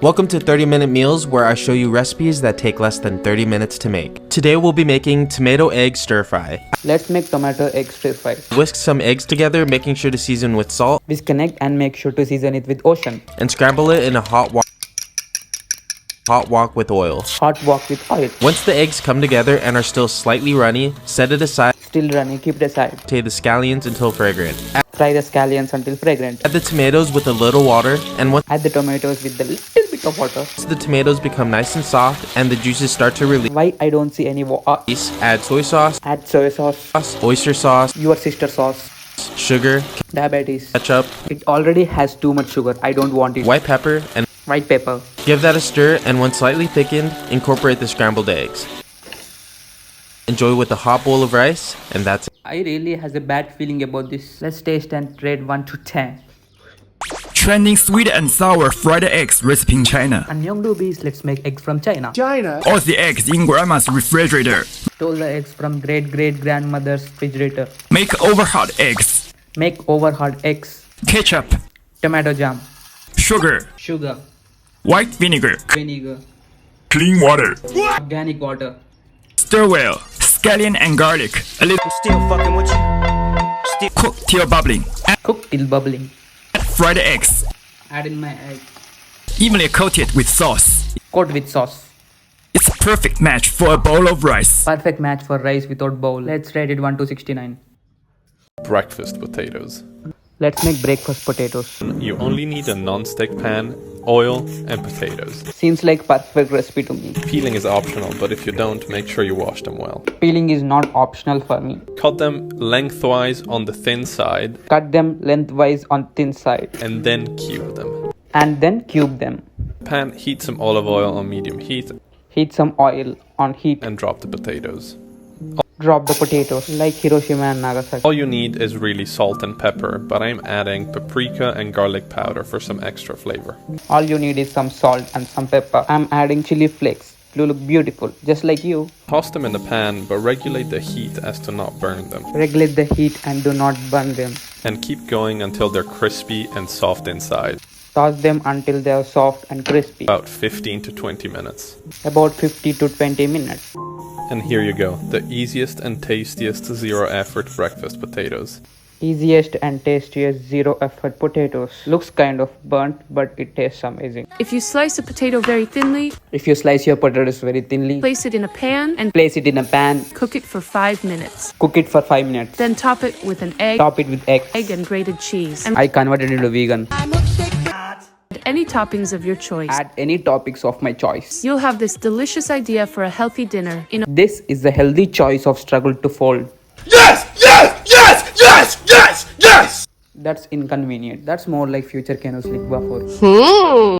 Welcome to 30-Minute Meals, where I show you recipes that take less than 30 minutes to make. Today we'll be making tomato egg stir fry. Let's make tomato egg stir fry. Whisk some eggs together, making sure to season with salt. Disconnect and make sure to season it with ocean. And scramble it in a hot wok with oil. Hot wok with oil. Once the eggs come together and are still slightly runny, set it aside. Still runny, keep it aside. Saute the scallions until fragrant. Fry the scallions until fragrant. Add the tomatoes with a little water, and once Add the tomatoes with a little bit of water. the tomatoes become nice and soft and the juices start to release, Why I don't see any water? add soy sauce, Add soy sauce, oyster sauce, your sister sauce, sugar, diabetes. ketchup, It already has too much sugar. I don't want it. white pepper, and White pepper. give that a stir, and when slightly thickened, incorporate the scrambled eggs. Enjoy with a hot bowl of rice, and that's it. I really has a bad feeling about this. Let's taste and rate 1 to 10. Trending sweet and sour fried eggs recipe in China. And young doobies, let's make eggs from China. All the eggs in grandma's refrigerator. Stole the eggs from great-great-grandmother's refrigerator. Make over hot eggs. Make over hard eggs. Ketchup. Tomato jam. Sugar. Sugar. White vinegar. Vinegar. Clean water. Organic water. Stir well. Scallion and garlic. A little Still fucking with you. cook till bubbling. Cook till bubbling. Add fried eggs. Add in my egg. Evenly coated with sauce. Coat with sauce. It's a perfect match for a bowl of rice. Perfect match for rice without bowl. Let's rate it 1 to 69. Breakfast potatoes. Let's make breakfast potatoes. You only need a non-stick pan, oil, and potatoes. Seems like perfect recipe to me. Peeling is optional, but if you don't, make sure you wash them well. Peeling is not optional for me. Cut them lengthwise on the thin side Cut them lengthwise on thin side. and then cube them. And then cube them. Pan, heat some olive oil on medium heat Heat some oil on heat. and drop the potatoes. Drop the potatoes like Hiroshima and Nagasaki. All you need is really salt and pepper, but I'm adding paprika and garlic powder for some extra flavor. All you need is some salt and some pepper. I'm adding chili flakes. You look beautiful, just like you. Toss them in the pan, but regulate the heat as to not burn them. Regulate the heat and do not burn them. And keep going until they're crispy and soft inside. Toss them until they are soft and crispy. About 15 to 20 minutes. About 50 to 20 minutes. And here you go, the easiest and tastiest zero effort breakfast potatoes. Easiest and tastiest zero effort potatoes. Looks kind of burnt, but it tastes amazing. If you slice a potato very thinly, If you slice your potatoes very thinly, place it in a pan and place it in a pan, cook it for 5 minutes. cook it for 5 minutes. Then top it with an egg, Top it with egg. and grated cheese. And I converted into vegan. add any toppings of your choice. Add any topics of my choice. You'll have this delicious idea for a healthy dinner in a This is the healthy choice of struggle to fold. Yes! Yes! Yes! Yes! Yes! Yes! That's inconvenient. That's more like future Keno's Lick Buffer.